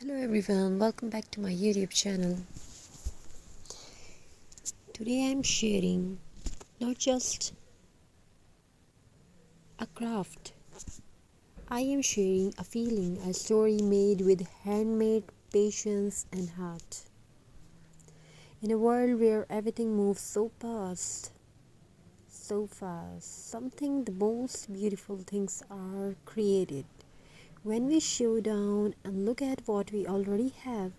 Hello everyone, welcome back to my YouTube channel. Today I'm sharing not just a craft, I am sharing a feeling, a story made with handmade patience and heart. In a world where everything moves so fast, something the most beautiful things are created. When we slow down and look at what we already have,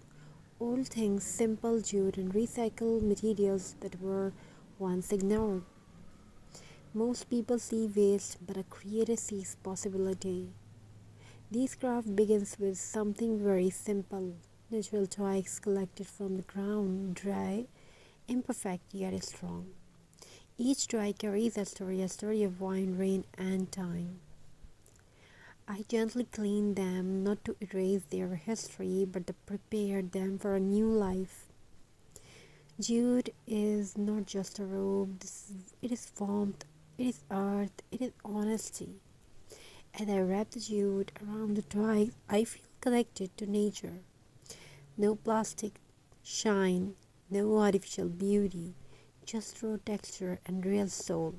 old things, simple jute and recycled materials that were once ignored. Most people see waste, but a creator sees possibility. This craft begins with something very simple. Natural twigs collected from the ground, dry, imperfect yet strong. Each twig carries a story of wind, rain, and time. I gently clean them, not to erase their history, but to prepare them for a new life. Jute is not just a robe, it is warmth, it is earth, it is honesty. As I wrap the jute around the twigs, I feel connected to nature. No plastic shine, no artificial beauty, just raw texture and real soul.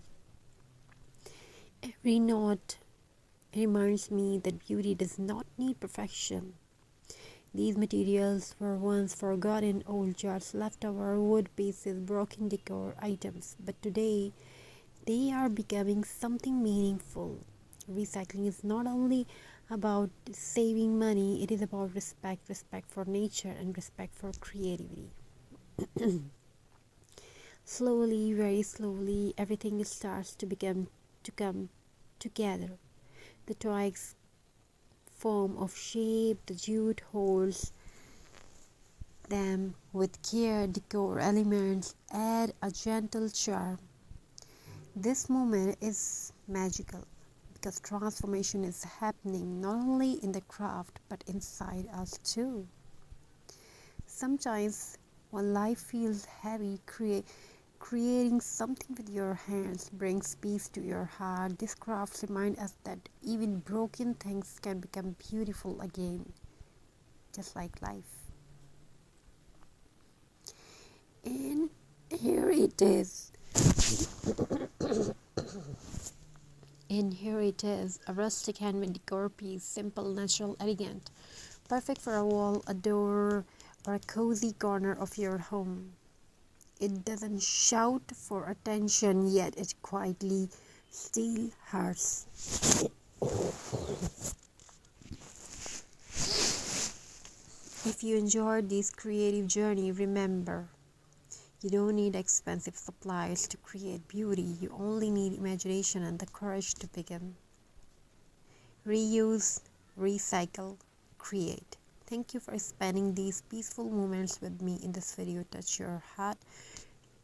Every knot reminds me that beauty does not need perfection. These materials were once forgotten old jars, leftover wood pieces, broken decor items, but today they are becoming something meaningful. Recycling is not only about saving money, it is about respect for nature and respect for creativity. Slowly, very slowly, everything starts to come together. The twigs form of shape, the jute holds them with care, decor elements add a gentle charm. This moment is magical because transformation is happening not only in the craft but inside us too. Sometimes when life feels heavy, creating something with your hands brings peace to your heart. These crafts remind us that even broken things can become beautiful again, just like life. And here it is. And here it is, a rustic handmade decor piece, simple, natural, elegant, perfect for a wall, a door, or a cozy corner of your home. It doesn't shout for attention, yet it quietly steals hearts. If you enjoyed this creative journey, remember, you don't need expensive supplies to create beauty. You only need imagination and the courage to begin. Reuse, recycle, create. Thank you for spending these peaceful moments with me in this video. Touch your heart.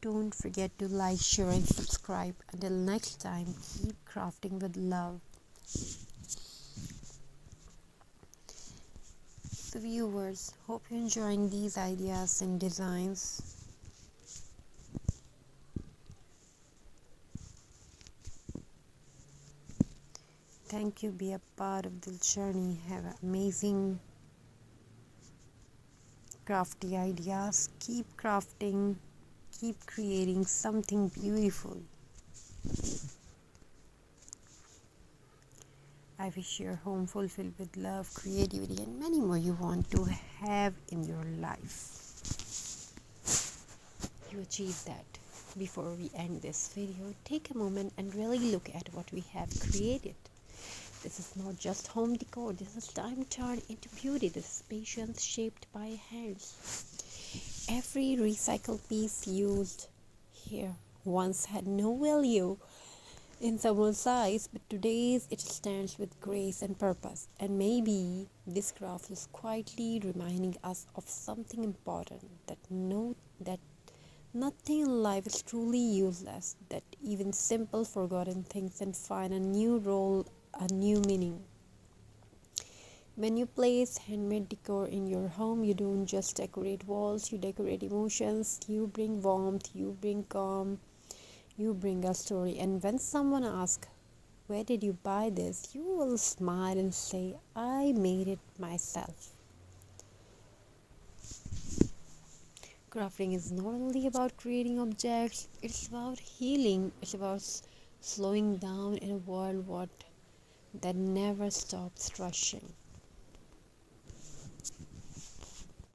Don't forget to like, share, and subscribe. Until next time, keep crafting with love. So viewers, hope you're enjoying these ideas and designs. Thank you. Be a part of this journey. Have amazing crafty ideas. Keep crafting. Keep creating something beautiful. I wish your home fulfilled with love, creativity, and many more you want to have in your life. You achieve that. Before we end this video, take a moment and really look at what we have created. This is not just home decor, this is time turned into beauty. This is patience shaped by hands. Every recycled piece used here once had no value in someone's eyes, but today's it stands with grace and purpose. And maybe this craft is quietly reminding us of something important, that nothing in life is truly useless, that even simple forgotten things can find a new role, a new meaning. When you place handmade decor in your home, you don't just decorate walls, you decorate emotions, you bring warmth, you bring calm, you bring a story. And when someone asks, "Where did you buy this?" you will smile and say, "I made it myself." Crafting is not only about creating objects, it's about healing, it's about slowing down in a world that never stops rushing.